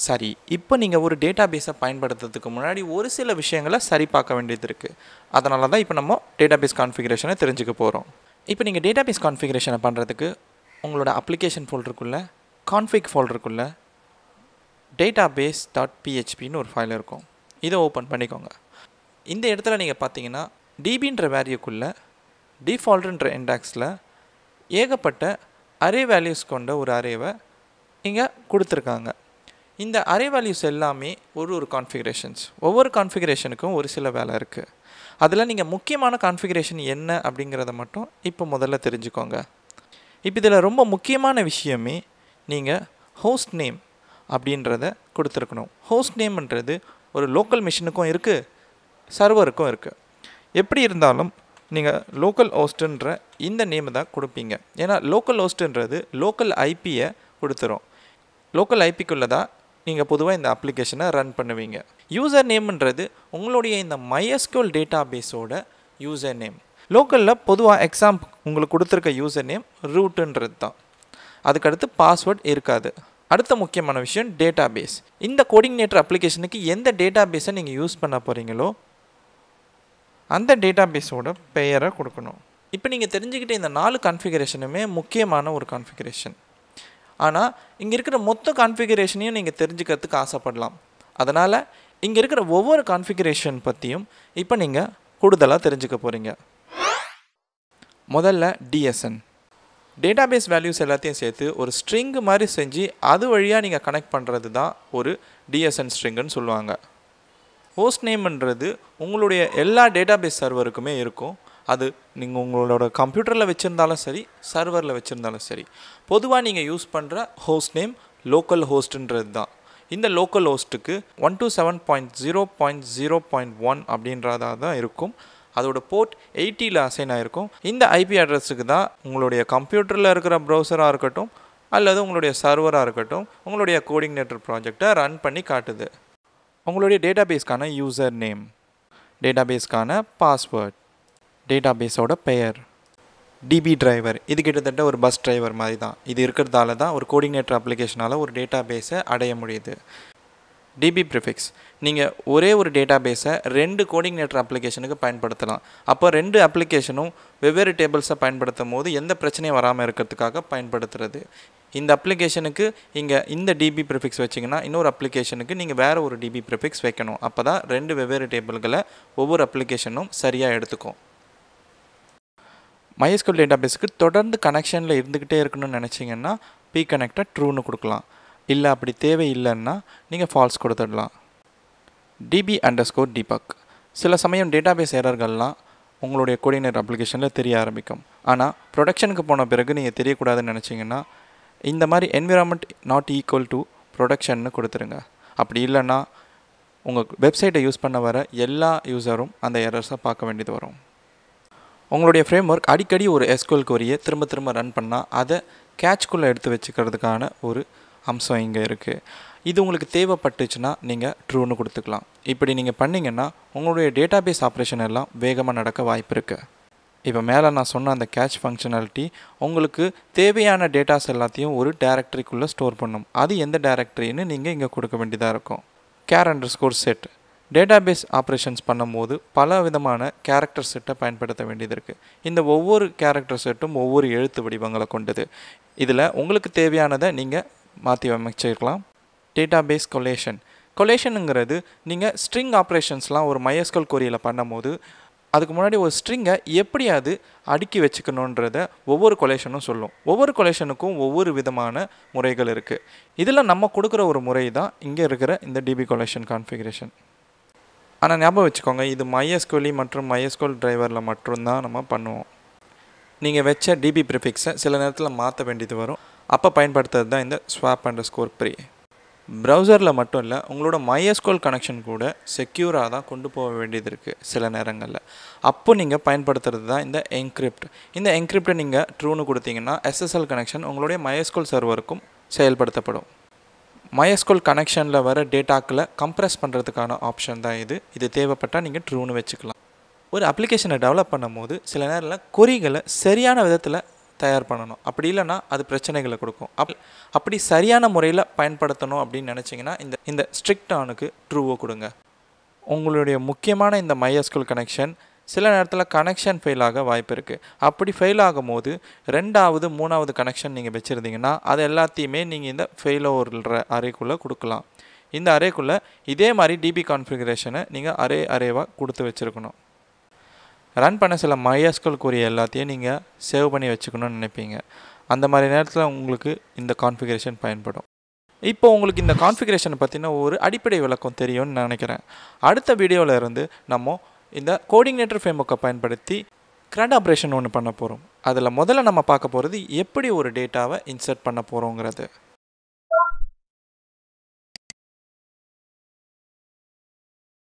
சரி, இப்போ நீங்கள் ஒரு டேட்டாபேஸை பயன்படுத்துறதுக்கு முன்னாடி ஒரு சில விஷயங்களை சரி பார்க்க வேண்டியது இருக்குது. அதனால தான் இப்போ நம்ம டேட்டாபேஸ் கான்ஃபிகரேஷனை தெரிஞ்சுக்க போகிறோம். இப்போ நீங்கள் டேட்டாபேஸ் கான்ஃபிகரேஷனை பண்ணுறதுக்கு உங்களோட அப்ளிகேஷன் ஃபோல்டருக்குள்ளே கான்ஃபிக் ஃபோல்டருக்குள்ளே database.phpன்னு ஒரு ஃபைல் இருக்கும். இதை ஓப்பன் பண்ணிக்கோங்க. இந்த இடத்துல நீங்கள் பார்த்தீங்கன்னா dbன்ற வேல்யூக்குள்ளே டிஃபால்ட்ன்ற இண்டெக்ஸில் ஏகப்பட்ட அரே வேல்யூஸ் கொண்ட ஒரு அரேவை இங்கே கொடுத்துருக்காங்க. இந்த அரே வேல்யூஸ் எல்லாமே ஒரு கான்ஃபிகரேஷன்ஸ். ஒவ்வொரு கான்ஃபிகரேஷனுக்கும் ஒரு சில வேலை இருக்குது. அதில் நீங்கள் முக்கியமான கான்ஃபிகரேஷன் என்ன அப்படிங்கிறத மட்டும் இப்போ முதல்ல தெரிஞ்சுக்கோங்க. இப்போ இதில் ரொம்ப முக்கியமான விஷயமே நீங்கள் ஹோஸ்ட் நேம் அப்படின்றத கொடுத்துருக்கணும். ஹோஸ்ட் நேம்ன்றது ஒரு லோக்கல் மிஷினுக்கும் இருக்குது, சர்வருக்கும் இருக்குது. எப்படி இருந்தாலும் நீங்கள் லோக்கல் ஹோஸ்ட்டுன்ற இந்த நேம் தான் கொடுப்பீங்க. ஏன்னா லோக்கல் ஹோஸ்ட்டுன்றது லோக்கல் ஐபியை கொடுத்துரும். லோக்கல் ஐபிக்குள்ளே தான் நீங்கள் பொதுவாக இந்த அப்ளிகேஷனை ரன் பண்ணுவீங்க. யூசர் நேம்ன்றது உங்களுடைய இந்த MySQL டேட்டாபேஸோட யூசர் நேம். லோக்கலில் பொதுவாக எக்ஸாம்பிள் உங்களுக்கு கொடுத்துருக்க யூசர் நேம் ரூட்டுன்றது தான். அதுக்கடுத்து பாஸ்வேர்ட் இருக்காது. அடுத்த முக்கியமான விஷயம் டேட்டாபேஸ். இந்த கோடிங்னேட்டர் அப்ளிகேஷனுக்கு எந்த டேட்டாபேஸை நீங்கள் யூஸ் பண்ண போகிறீங்களோ அந்த டேட்டாபேஸோட பெயரை கொடுக்கணும். இப்போ நீங்கள் தெரிஞ்சுக்கிட்ட இந்த 4 கான்ஃபிகரேஷனுமே முக்கியமான ஒரு கான்ஃபிகரேஷன். ஆனால் இங்கே இருக்கிற மொத்த கான்ஃபிகரேஷனையும் நீங்கள் தெரிஞ்சுக்கிறதுக்கு ஆசைப்படலாம். அதனால் இங்கே இருக்கிற ஒவ்வொரு கான்ஃபிகரேஷன் பற்றியும் இப்போ நீங்கள் கூடுதலாக தெரிஞ்சுக்க போகிறீங்க. முதல்ல டிஎஸ்என். டேட்டாபேஸ் வேல்யூஸ் எல்லாத்தையும் சேர்த்து ஒரு ஸ்ட்ரிங் மாதிரி செஞ்சு அது வழியாக நீங்கள் கனெக்ட் பண்ணுறது தான் ஒரு டிஎஸ்என் ஸ்ட்ரிங்குன்னு சொல்லுவாங்க. ஹோஸ்ட் நேம்ன்றது உங்களுடைய எல்லா டேட்டாபேஸ் சர்வருக்குமே இருக்கும். அது நீங்கள் உங்களோட கம்ப்யூட்டரில் வச்சுருந்தாலும் சரி, சர்வரில் வச்சுருந்தாலும் சரி. பொதுவாக நீங்கள் யூஸ் பண்ணுற ஹோஸ்ட் நேம் லோக்கல் ஹோஸ்ட்டுன்றது தான். இந்த லோக்கல் ஹோஸ்ட்டுக்கு 127.0.0.1 அப்படின்றதாக தான் இருக்கும். அதோட போர்ட் 80ல் அசைன் ஆகிருக்கும். இந்த ஐபி அட்ரஸுக்கு தான் உங்களுடைய கம்ப்யூட்டரில் இருக்கிற ப்ரௌசராக இருக்கட்டும் அல்லது உங்களுடைய சர்வராக இருக்கட்டும் உங்களுடைய கோடிங்னேட்டர் ப்ராஜெக்டை ரன் பண்ணி காட்டுது. உங்களுடைய டேட்டாபேஸ்க்கான யூசர் நேம், டேட்டாபேஸ்க்கான பாஸ்வேர்ட், டேட்டாபேஸோட பெயர், டிபி டிரைவர். இது கிட்டத்தட்ட ஒரு பஸ் டிரைவர் மாதிரி தான். இது இருக்கிறதால தான் ஒரு கோடிங்னேட்டர் அப்ளிகேஷனால் ஒரு டேட்டாபேஸை அடைய முடியுது. DB prefix. நீங்கள் ஒரே ஒரு டேட்டாபேஸை 2 கோடிங்னேட்டர் அப்ளிகேஷனுக்கு பயன்படுத்தலாம். அப்போ 2 அப்ளிகேஷனும் வெவ்வேறு டேபிள்ஸை பயன்படுத்தும் போது எந்த பிரச்சனையும் வராமல் இருக்கிறதுக்காக பயன்படுத்துறது. இந்த அப்ளிகேஷனுக்கு இங்கே இந்த டிபி ப்ரிஃபிக்ஸ் வச்சிங்கன்னா இன்னொரு அப்ளிகேஷனுக்கு நீங்கள் வேறு ஒரு டிபி ப்ரிஃபிக்ஸ் வைக்கணும். அப்போ தான் 2 வெவ்வேறு டேபிள்களை ஒவ்வொரு அப்ளிகேஷனும் சரியாக எடுத்துக்கும். MySQL டேட்டாபேஸுக்கு தொடர்ந்து கனெக்ஷனில் இருந்துக்கிட்டே இருக்கணும்னு நினச்சிங்கன்னா pconnector ட்ரூன்னு கொடுக்கலாம். இல்லை அப்படி தேவை இல்லைன்னா நீங்கள் ஃபால்ஸ் கொடுத்துடலாம். DB_debug. சில சமயம் டேட்டாபேஸ் எரர்கள்லாம் உங்களுடைய கோடிங்னேட்டர் அப்ளிகேஷனில் தெரிய ஆரம்பிக்கும். ஆனால் ப்ரொடக்ஷனுக்கு போன பிறகு நீங்கள் தெரியக்கூடாதுன்னு நினச்சிங்கன்னா இந்த மாதிரி environment not equal to production கொடுத்துருங்க. அப்படி இல்லைன்னா உங்கள் வெப்சைட்டை யூஸ் பண்ண வர எல்லா யூஸரும் அந்த எரர்ஸை பார்க்க வேண்டியது வரும். உங்களுடைய ஃப்ரேம்வொர்க் அடிக்கடி ஒரு SQL queryயை திரும்ப ரன் பண்ணால் அதை கேட்ச்குள்ளே எடுத்து வச்சுக்கிறதுக்கான ஒரு அம்சம் இங்கே இருக்குது. இது உங்களுக்கு தேவைப்பட்டுச்சுன்னா நீங்கள் ட்ரூன்னு கொடுத்துக்கலாம். இப்படி நீங்கள் பண்ணிங்கன்னா உங்களுடைய டேட்டாபேஸ் ஆப்ரேஷன் எல்லாம் வேகமாக நடக்க வாய்ப்பு இருக்குது. இப்போ மேலே நான் சொன்ன அந்த கேட்ச் ஃபங்க்ஷனாலிட்டி உங்களுக்கு தேவையான டேட்டாஸ் எல்லாத்தையும் ஒரு டைரக்டரிக்குள்ளே ஸ்டோர் பண்ணும். அது எந்த டைரக்டரின்னு நீங்கள் இங்கே கொடுக்க வேண்டியதாக இருக்கும். char_set. டேட்டாபேஸ் ஆப்ரேஷன்ஸ் பண்ணும்போது பல விதமான கேரக்டர் செட்டை பயன்படுத்த வேண்டியது இருக்குது. இந்த ஒவ்வொரு கேரக்டர் செட்டும் ஒவ்வொரு எழுத்து வடிவங்களை கொண்டது. இதில் உங்களுக்கு தேவையானதை நீங்கள் மாற்றி அமைச்சிருக்கலாம். டேட்டாபேஸ் கொலேஷனுங்கிறது நீங்கள் ஸ்ட்ரிங் ஆப்ரேஷன்ஸ்லாம் ஒரு MySQL queryயில் பண்ணும்போது அதுக்கு முன்னாடி ஒரு ஸ்ட்ரிங்கை எப்படி அது அடுக்கி வச்சுக்கணுன்றத ஒவ்வொரு கொலேஷனும் சொல்லும். ஒவ்வொரு கொலேஷனுக்கும் ஒவ்வொரு விதமான முறைகள் இருக்குது. இதில் நம்ம கொடுக்குற ஒரு முறை தான் இங்கே இருக்கிற இந்த டிபி கொலேஷன் கான்ஃபிகரேஷன். ஆனால் ஞாபகம் வச்சுக்கோங்க, இது MySQL மற்றும் MySQL டிரைவரில் மட்டும்தான் நம்ம பண்ணுவோம். நீங்கள் வச்ச டிபி ப்ரிஃபிக்ஸை சில நேரத்தில் மாற்ற வேண்டியது வரும். அப்போ பயன்படுத்துறது தான் இந்த swap_pre. ப்ரௌசரில் மட்டும் இல்லை, உங்களோட MySQL கனெக்ஷன் கூட செக்யூராக தான் கொண்டு போக வேண்டியது இருக்குது சில நேரங்களில். அப்போ நீங்கள் பயன்படுத்துறது தான் இந்த என்கிரிப்ட். இந்த என்கிரிப்டை நீங்கள் ட்ரூன்னு கொடுத்தீங்கன்னா SSL கனெக்ஷன் உங்களுடைய MySQL சர்வருக்கும் செயல்படுத்தப்படும். MySQL கனெக்ஷனில் வர டேட்டாக்களை கம்ப்ரெஸ் பண்ணுறதுக்கான ஆப்ஷன் தான் இது. இது தேவைப்பட்டால் நீங்கள் ட்ரூன்னு வச்சுக்கலாம். ஒரு அப்ளிகேஷனை டெவலப் பண்ணும்போது சில நேரத்தில் கொரிகளை சரியான விதத்தில் தயார் பண்ணணும். அப்படி இல்லைன்னா அது பிரச்சனைகளை கொடுக்கும். அப்படி சரியான முறையில் பயன்படுத்தணும் அப்படின்னு நினச்சிங்கன்னா இந்த ஸ்ட்ரிக்ட் ஆனுக்கு ட்ரூவை கொடுங்க. உங்களுடைய முக்கியமான இந்த MySQL கனெக்ஷன் சில நேரத்தில் கனெக்ஷன் ஃபெயில் ஆக வாய்ப்பு இருக்குது. அப்படி ஃபெயில் ஆகும் போது 2வது 3வது கனெக்ஷன் நீங்கள் வச்சுருந்தீங்கன்னா அது எல்லாத்தையுமே நீங்கள் இந்த ஃபெயிலோர்ன்ற அரேக்குள்ளே கொடுக்கலாம். இந்த அரேக்குள்ளே இதே மாதிரி டிபி கான்ஃபிகரேஷனை நீங்கள் அரேவாக கொடுத்து வச்சுருக்கணும். ரன் பண்ண சில MySQL query எல்லாத்தையும் நீங்கள் சேவ் பண்ணி வச்சுக்கணும்னு நினைப்பீங்க. அந்த மாதிரி நேரத்தில் உங்களுக்கு இந்த கான்ஃபிகரேஷன் பயன்படும். இப்போ உங்களுக்கு இந்த கான்ஃபிகரேஷனை பற்றின ஒரு அடிப்படை விளக்கம் தெரியும்னு நினைக்கிறேன். அடுத்த வீடியோவில் இருந்து நம்ம இந்த CodeIgniter ஃப்ரேம்வொர்க்கை பயன்படுத்தி CRUD ஆப்ரேஷன் ஒன்று பண்ண போகிறோம். அதில் முதல்ல நம்ம பார்க்க போகிறது எப்படி ஒரு டேட்டாவை இன்சர்ட் பண்ண போகிறோங்கிறது.